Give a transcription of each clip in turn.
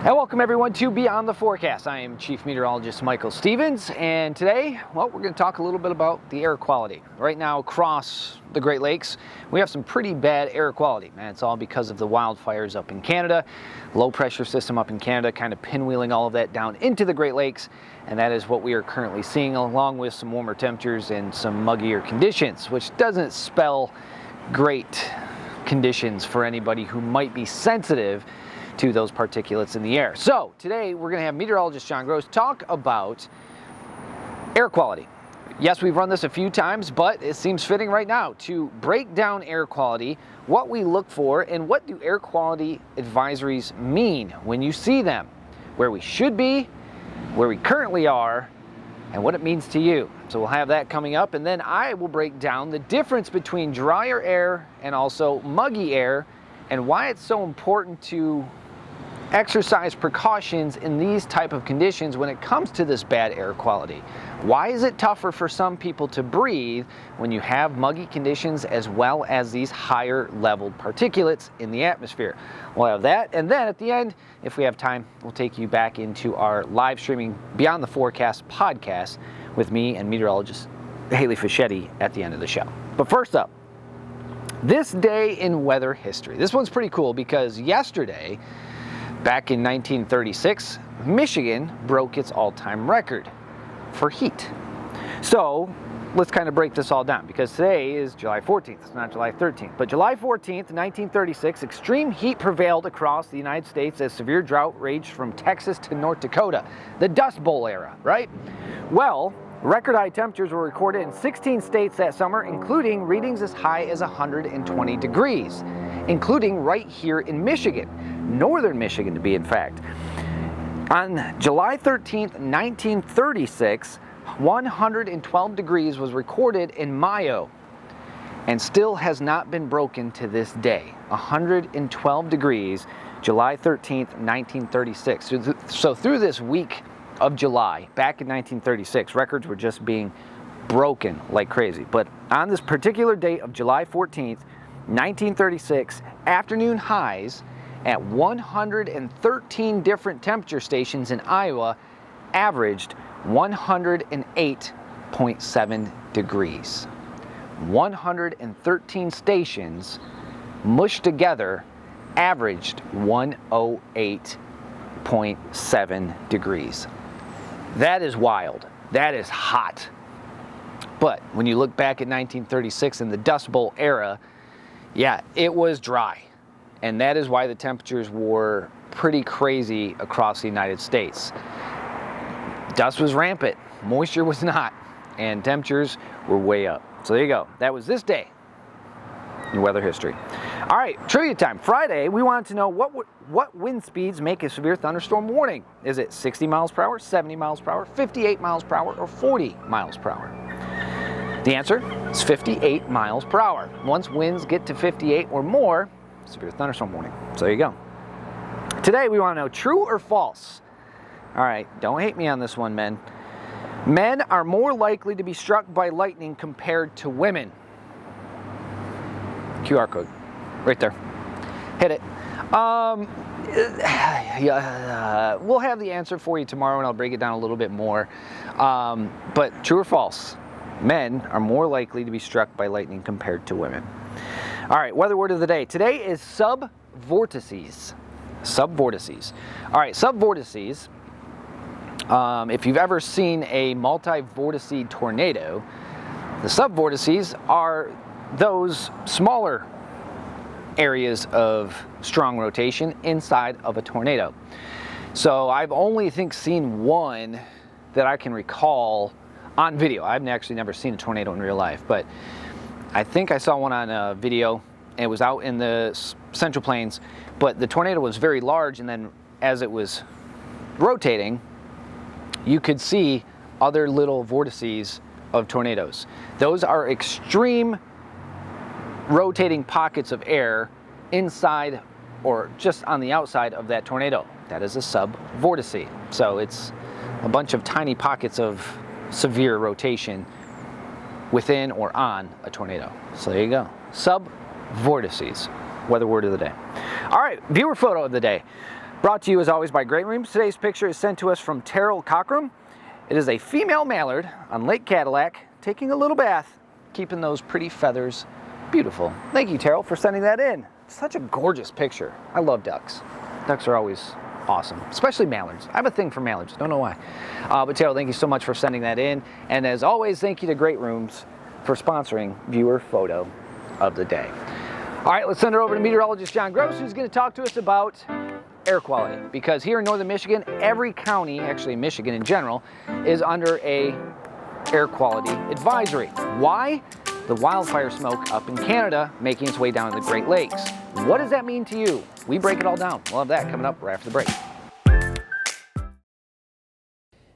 And welcome everyone to Beyond the Forecast. I am Chief Meteorologist Michael Stevens, and today, well, we're going to talk a little bit about the air quality. Right now across the Great Lakes, we have some pretty bad air quality, and it's all because of the wildfires up in Canada, low pressure system up in Canada, kind of pinwheeling all of that down into the Great Lakes, and that is what we are currently seeing, along with some warmer temperatures and some muggier conditions, which doesn't spell great conditions for anybody who might be sensitive to those particulates in the air. So today we're going to have meteorologist John Gross talk about air quality. Yes, we've run this a few times, but it seems fitting right now to break down air quality, what we look for, and what do air quality advisories mean when you see them, where we should be, where we currently are, and what it means to you. So we'll have that coming up, and then I will break down the difference between drier air and also muggy air, and why it's so important to exercise precautions in these type of conditions when it comes to this bad air quality. Why is it tougher for some people to breathe when you have muggy conditions as well as these higher leveled particulates in the atmosphere? We'll have that, and then at the end, if we have time, we'll take you back into our live streaming Beyond the Forecast podcast with me and meteorologist Haley Fischetti at the end of the show. But first up, this day in weather history. This one's pretty cool because yesterday, back in 1936, Michigan broke its all-time record for heat. So let's kind of break this all down, because today is July 14th, it's not July 13th. But July 14th, 1936, extreme heat prevailed across the United States as severe drought raged from Texas to North Dakota. The Dust Bowl era, right? Well, record high temperatures were recorded in 16 states that summer, including readings as high as 120 degrees, including right here in Michigan, northern Michigan to be in fact. On July 13th, 1936, 112 degrees was recorded in Mayo and still has not been broken to this day. 112 degrees, July 13th, 1936. So through this week of July, back in 1936, records were just being broken like crazy. But on this particular date of July 14th, 1936, afternoon highs at 113 different temperature stations in Iowa averaged 108.7 degrees. 113 stations mushed together averaged 108.7 degrees. That is wild. That is hot. But when you look back at 1936 in the Dust Bowl era, yeah, it was dry. And that is why the temperatures were pretty crazy across the United States. Dust was rampant, moisture was not, and temperatures were way up. So there you go. That was this day in weather history. All right, trivia time. Friday, we wanted to know what wind speeds make a severe thunderstorm warning. Is it 60 miles per hour, 70 miles per hour, 58 miles per hour, or 40 miles per hour? The answer is 58 miles per hour. Once winds get to 58 or more, severe thunderstorm warning. So there you go. Today we want to know true or false. All right, don't hate me on this one, men. Men are more likely to be struck by lightning compared to women. QR code, right there. Hit it. We'll have the answer for you tomorrow, and I'll break it down a little bit more. But true or false? Men are more likely to be struck by lightning compared to women. All right, weather word of the day. Today is subvortices. Subvortices. All right, subvortices. If you've ever seen a multi-vortice tornado, the subvortices are those smaller areas of strong rotation inside of a tornado. So I've only seen one that I can recall on video. I've actually never seen a tornado in real life, but I think I saw one on a video. It was out in the Central Plains, but the tornado was very large, and then as it was rotating, you could see other little vortices of tornadoes. Those are extreme rotating pockets of air inside or just on the outside of that tornado. That is a subvortice. So it's a bunch of tiny pockets of severe rotation within or on a tornado. So there you go. Subvortices. Weather word of the day. All right, viewer photo of the day. Brought to you as always by Great Rooms. Today's picture is sent to us from Terrell Cockrum. It is a female mallard on Lake Cadillac taking a little bath, keeping those pretty feathers beautiful. Thank you, Terrell, for sending that in. Such a gorgeous picture. I love ducks. Ducks are always awesome, especially mallards. I have a thing for mallards, don't know why. But Terrell, thank you so much for sending that in. And as always, thank you to Great Rooms for sponsoring Viewer Photo of the Day. All right, let's send it over to meteorologist John Gross, who's going to talk to us about air quality. Because here in northern Michigan, every county, actually Michigan in general, is under a air quality advisory. Why? The wildfire smoke up in Canada making its way down to the Great Lakes. What does that mean to you? We break it all down. We'll have that coming up right after the break.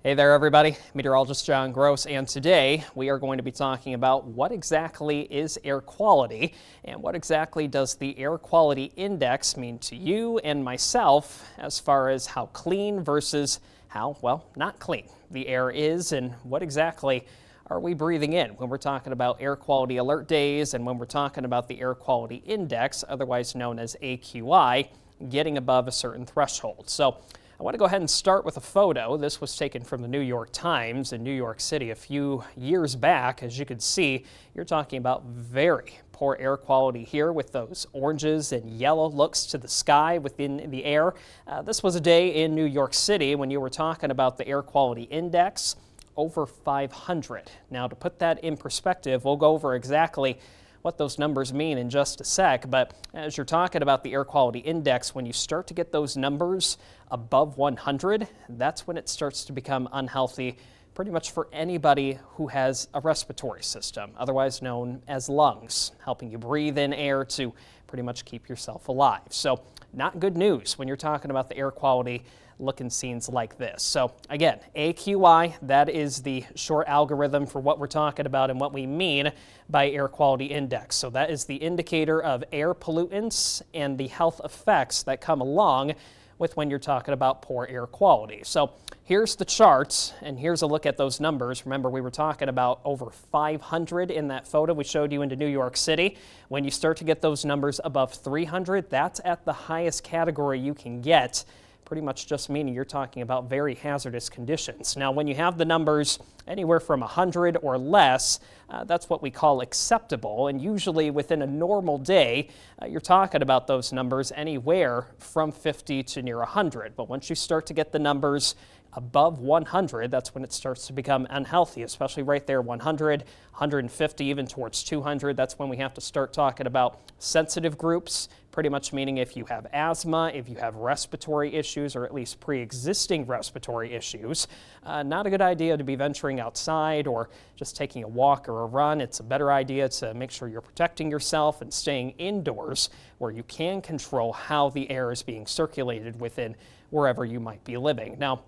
Hey there, everybody. Meteorologist John Gross, and today we are going to be talking about what exactly is air quality and what exactly does the air quality index mean to you and myself as far as how clean versus how, well, not clean the air is, and what exactly are we breathing in when we're talking about air quality alert days and when we're talking about the air quality index, otherwise known as AQI, getting above a certain threshold. So I want to go ahead and start with a photo. This was taken from the New York Times in New York City a few years back. As you can see, you're talking about very poor air quality here with those oranges and yellow looks to the sky within the air. This was a day in New York City when you were talking about the air quality index over 500. Now, to put that in perspective, we'll go over exactly what those numbers mean in just a sec, but as you're talking about the air quality index, when you start to get those numbers above 100, that's when it starts to become unhealthy pretty much for anybody who has a respiratory system, otherwise known as lungs, helping you breathe in air to pretty much keep yourself alive. So not good news when you're talking about the air quality looking scenes like this. So again, AQI, that is the short algorithm for what we're talking about and what we mean by air quality index. So that is the indicator of air pollutants and the health effects that come along with when you're talking about poor air quality. So here's the charts, and here's a look at those numbers. Remember, we were talking about over 500 in that photo we showed you into New York City. When you start to get those numbers above 300, that's at the highest category you can get, pretty much just meaning you're talking about very hazardous conditions. Now, when you have the numbers anywhere from 100 or less, that's what we call acceptable. And usually within a normal day, you're talking about those numbers anywhere from 50 to near 100. But once you start to get the numbers above 100, that's when it starts to become unhealthy, especially right there, 100, 150, even towards 200. That's when we have to start talking about sensitive groups, pretty much meaning if you have asthma, if you have respiratory issues, or at least pre-existing respiratory issues, not a good idea to be venturing outside or just taking a walk or a run. It's a better idea to make sure you're protecting yourself and staying indoors where you can control how the air is being circulated within wherever you might be living. Now,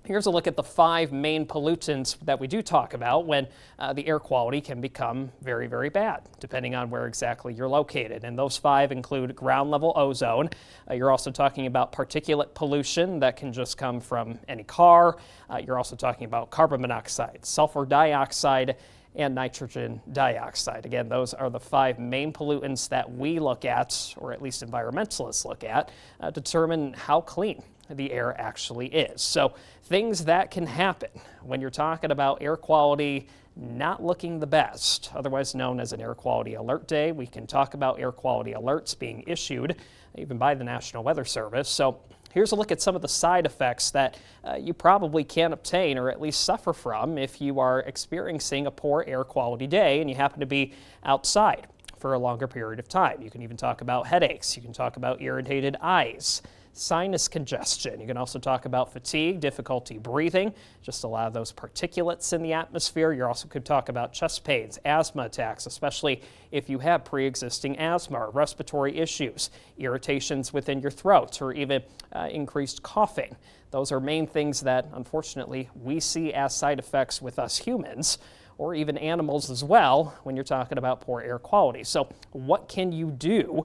here's a look at the 5 main pollutants that we do talk about when the air quality can become very, very bad, depending on where exactly you're located. And those 5 include ground level ozone. You're also talking about particulate pollution that can just come from any car. You're also talking about carbon monoxide, sulfur dioxide, and nitrogen dioxide. Again, those are the 5 main pollutants that we look at, or at least environmentalists look at, to determine how clean the air actually is. So things that can happen when you're talking about air quality not looking the best, otherwise known as an air quality alert day. We can talk about air quality alerts being issued even by the National Weather Service. So here's a look at some of the side effects that you probably can obtain or at least suffer from if you are experiencing a poor air quality day and you happen to be outside for a longer period of time. You can even talk about headaches. You can talk about irritated eyes, sinus congestion. You can also talk about fatigue, difficulty breathing, just a lot of those particulates in the atmosphere. You also could talk about chest pains, asthma attacks, especially if you have pre-existing asthma or respiratory issues, irritations within your throat, or even increased coughing. Those are main things that, unfortunately, we see as side effects with us humans, or even animals as well, when you're talking about poor air quality. So what can you do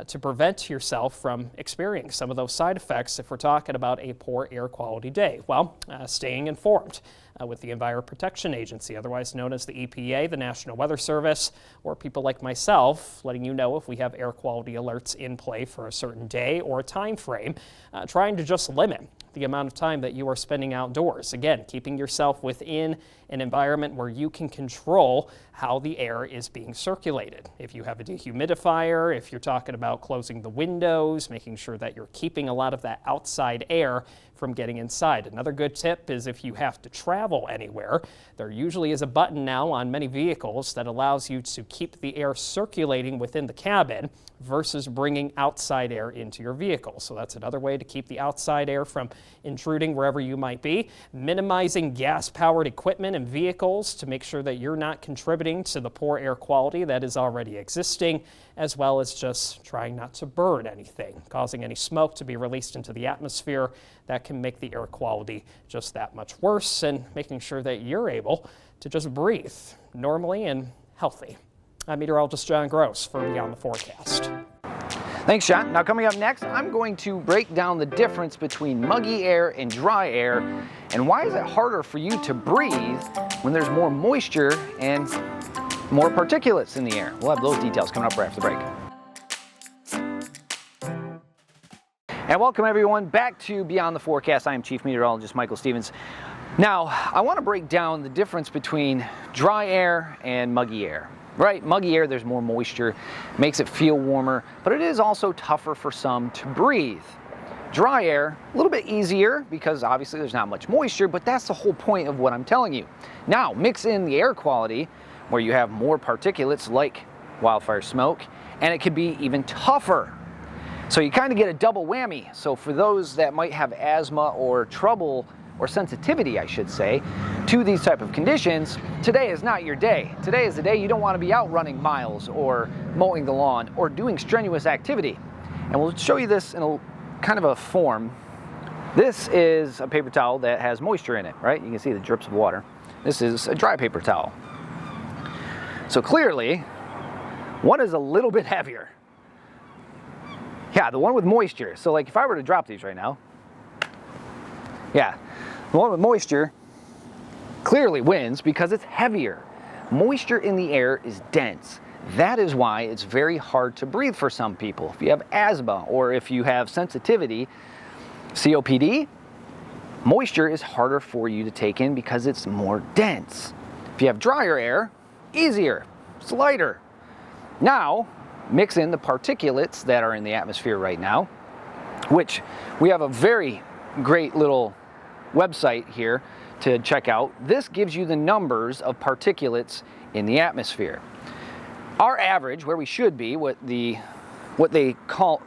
to prevent yourself from experiencing some of those side effects if we're talking about a poor air quality day? Well, staying informed. with the Environmental Protection Agency, otherwise known as the EPA, the National Weather Service, or people like myself, letting you know if we have air quality alerts in play for a certain day or a time frame, trying to just limit the amount of time that you are spending outdoors. Again, keeping yourself within an environment where you can control how the air is being circulated. If you have a dehumidifier, if you're talking about closing the windows, making sure that you're keeping a lot of that outside air from getting inside. Another good tip is if you have to travel anywhere, there usually is a button now on many vehicles that allows you to keep the air circulating within the cabin versus bringing outside air into your vehicle. So that's another way to keep the outside air from intruding wherever you might be. Minimizing gas-powered equipment and vehicles to make sure that you're not contributing to the poor air quality that is already existing, as well as just trying not to burn anything, causing any smoke to be released into the atmosphere that can make the air quality just that much worse, and making sure that you're able to just breathe normally and healthy. I'm meteorologist John Gross for Beyond the Forecast. Thanks, John. Now coming up next, I'm going to break down the difference between muggy air and dry air, and why is it harder for you to breathe when there's more moisture and more particulates in the air. We'll have those details coming up right after the break. And welcome everyone back to Beyond the Forecast. I am Chief Meteorologist Michael Stevens. Now, I want to break down the difference between dry air and muggy air. Right, muggy air, there's more moisture, makes it feel warmer, but it is also tougher for some to breathe. Dry air, a little bit easier because obviously there's not much moisture, but that's the whole point of what I'm telling you. Now, mix in the air quality where you have more particulates like wildfire smoke, and it could be even tougher. So you kind of get a double whammy. So for those that might have asthma or trouble, or sensitivity, I should say, to these type of conditions, today is not your day. Today is the day you don't want to be out running miles or mowing the lawn or doing strenuous activity. And we'll show you this in a kind of a form. This is a paper towel that has moisture in it, right? You can see the drips of water. This is a dry paper towel. So clearly, one is a little bit heavier. Yeah, the one with moisture. So like if I were to drop these right now, yeah, the one with moisture clearly wins because it's heavier. Moisture in the air is dense. That is why it's very hard to breathe for some people. If you have asthma or if you have sensitivity, COPD, moisture is harder for you to take in because it's more dense. If you have drier air, easier, it's lighter. Now, mix in the particulates that are in the atmosphere right now, which we have a very great little website here to check out. This gives you the numbers of particulates in the atmosphere. Our average, where we should be, what they call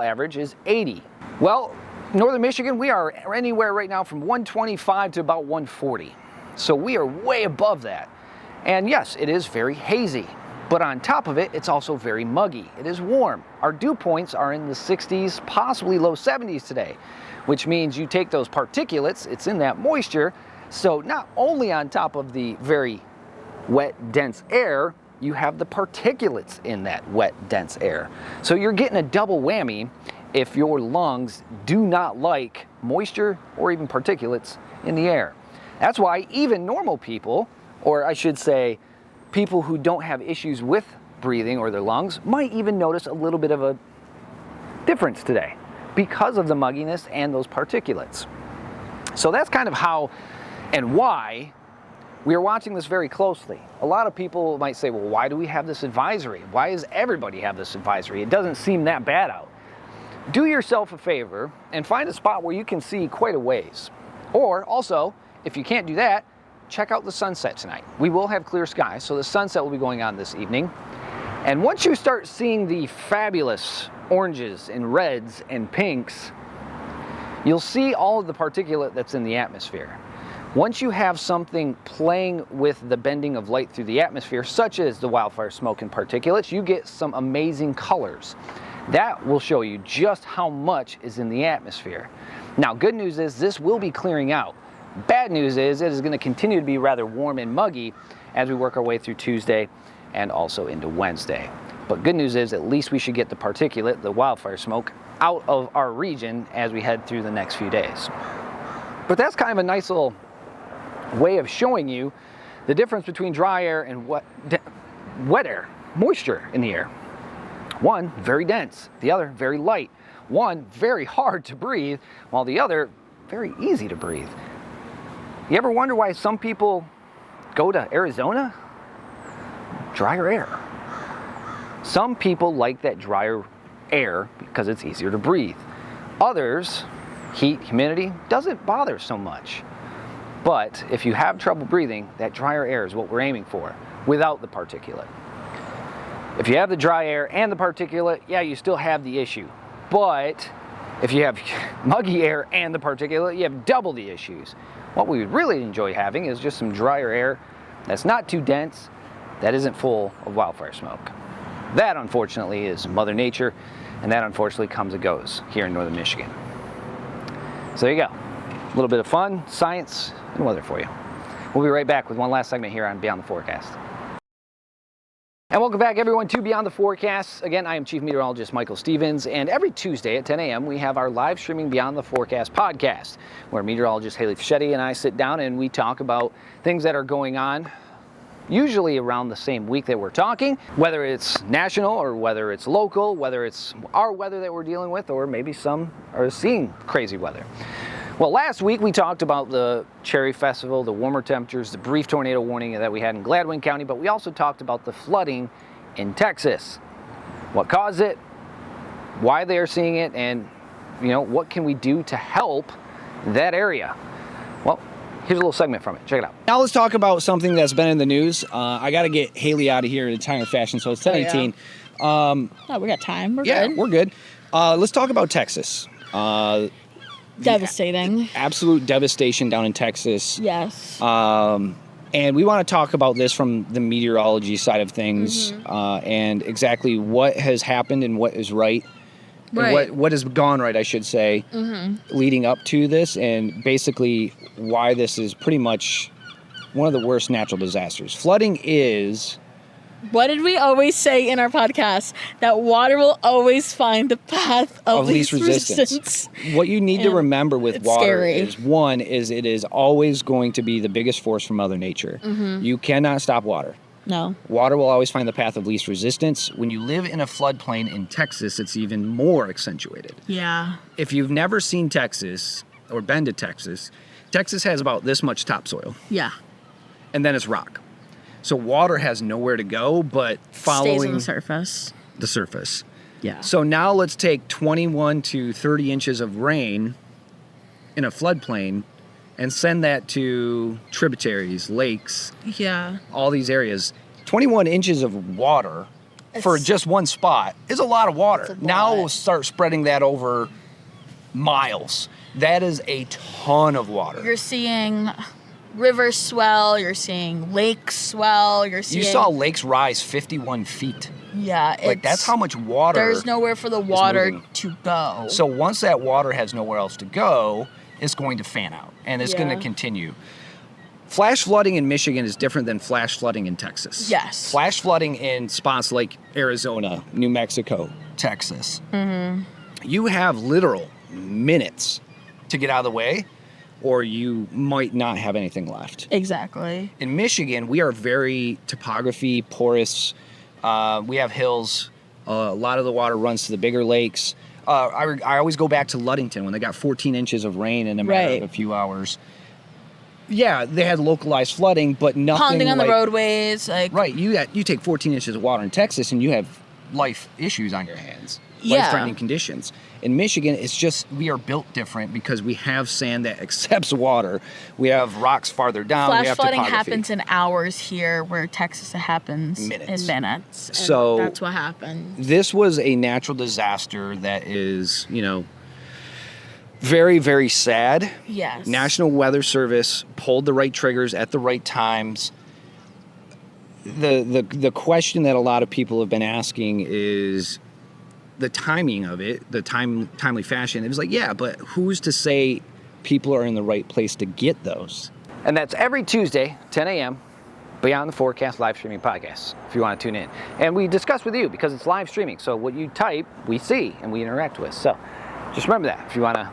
average, is 80. Well, northern Michigan, we are anywhere right now from 125 to about 140. So we are way above that. And yes, it is very hazy. But on top of it, it's also very muggy. It is warm. Our dew points are in the 60s, possibly low 70s today, which means you take those particulates, it's in that moisture, so not only on top of the very wet, dense air, you have the particulates in that wet, dense air. So you're getting a double whammy if your lungs do not like moisture or even particulates in the air. That's why even normal people, or I should say, people who don't have issues with breathing or their lungs might even notice a little bit of a difference today because of the mugginess and those particulates. So that's kind of how and why we are watching this very closely. A lot of people might say, well, why do we have this advisory? Why does everybody have this advisory? It doesn't seem that bad out. Do yourself a favor and find a spot where you can see quite a ways. Or also, if you can't do that, check out the sunset tonight. We will have clear skies, so the sunset will be going on this evening. And once you start seeing the fabulous oranges and reds and pinks, you'll see all of the particulate that's in the atmosphere. Once you have something playing with the bending of light through the atmosphere, such as the wildfire smoke and particulates, you get some amazing colors. That will show you just how much is in the atmosphere. Now, good news is this will be clearing out. Bad news is it is going to continue to be rather warm and muggy as we work our way through Tuesday and also into Wednesday. But good news is at least we should get the particulate, the wildfire smoke, out of our region as we head through the next few days. But that's kind of a nice little way of showing you the difference between dry air and wet air, moisture in the air. One, very dense, the other, very light. One, very hard to breathe, while the other, very easy to breathe. You ever wonder why some people go to Arizona? Drier air. Some people like that drier air because it's easier to breathe. Others, heat, humidity, doesn't bother so much. But if you have trouble breathing, that drier air is what we're aiming for, without the particulate. If you have the dry air and the particulate, yeah, you still have the issue. But if you have muggy air and the particulate, you have double the issues. What we would really enjoy having is just some drier air that's not too dense, that isn't full of wildfire smoke. That, unfortunately, is Mother Nature, and that, unfortunately, comes and goes here in northern Michigan. So there you go. A little bit of fun, science, and weather for you. We'll be right back with one last segment here on Beyond the Forecast. And welcome back, everyone, to Beyond the Forecast. Again, I am Chief Meteorologist Michael Stevens, and every Tuesday at 10 a.m. we have our live streaming Beyond the Forecast podcast, where meteorologist Haley Fischetti and I sit down and we talk about things that are going on, usually around the same week that we're talking, whether it's national or whether it's local, whether it's our weather that we're dealing with, or maybe some are seeing crazy weather. Well, last week we talked about the Cherry Festival, the warmer temperatures, the brief tornado warning that we had in Gladwin County, but we also talked about the flooding in Texas. What caused it, why they're seeing it, and what can we do to help that area? Well, here's a little segment from it. Check it out. Now let's talk about something that's been in the news. I got to get Haley out of here in a timely fashion, so it's 10:18. Oh, we got time. We're good. We're good. Let's talk about Texas. Devastating. Absolute devastation down in Texas. Yes. And we want to talk about this from the meteorology side of things, and exactly what has happened and what is right. Right. And what has gone right, I should say, leading up to this, and basically why this is pretty much one of the worst natural disasters. Flooding is... What did we always say in our podcast? That water will always find the path of least resistance. What you need to remember with water scary. is, one, is it is always going to be the biggest force from Mother Nature. You cannot stop water. No. Water will always find the path of least resistance. When you live in a floodplain in Texas, it's even more accentuated. Yeah. If you've never seen Texas or been to Texas, Texas has about this much topsoil, Yeah. and then it's rock. So water has nowhere to go but following Stays on the surface. the surface. Yeah. So now let's take 21 to 30 inches of rain in a floodplain and send that to tributaries, lakes, Yeah. all these areas. 21 inches of water for just one spot is a lot of water. It's a lot. Now we'll start spreading that over miles. That is a ton of water. You're seeing rivers swell. You're seeing lakes swell. You're seeing... You saw lakes rise 51 feet. Yeah. Like, that's how much water There's nowhere for the water moving. to go. So once that water has nowhere else to go, it's going to fan out, and it's going to Yeah. continue. Flash flooding in Michigan is different than flash flooding in Texas. Yes. Flash flooding in spots like Arizona, New Mexico, Texas. You have literal minutes to get out of the way, or you might not have anything left. Exactly. In Michigan, we are very topography porous. We have hills. A lot of the water runs to the bigger lakes. I always go back to Ludington when they got 14 inches of rain in a matter Right. of a few hours. Yeah, they had localized flooding, but nothing Ponding on the like- roadways. Like, Right, you take 14 inches of water in Texas and you have life issues on your hands. Yeah. Life-threatening conditions. In Michigan, it's just we are built different because we have sand that accepts water. We have rocks farther down. we Flash have flooding topography. happens in hours here, where Texas it happens Minutes. in minutes. And So- that's what happened. This was a natural disaster that is, very, very sad. Yes. National Weather Service pulled the right triggers at the right times. The question that a lot of people have been asking is the timing of it, the timely fashion. It was like, yeah, but who's to say people are in the right place to get those? And that's every Tuesday, 10 a.m., Beyond the Forecast live streaming podcast, if you want to tune in. And we discuss with you because it's live streaming. So what you type, we see and we interact with. So just remember that if you want to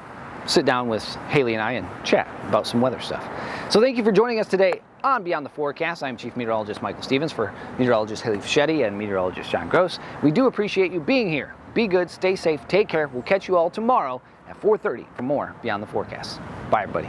sit down with Haley and I and chat about some weather stuff. So thank you for joining us today on Beyond the Forecast. I'm Chief Meteorologist Michael Stevens for meteorologist Haley Fischetti and meteorologist John Gross. We do appreciate you being here. Be good, stay safe, take care. We'll catch you all tomorrow at 4:30 for more Beyond the Forecast. Bye, everybody.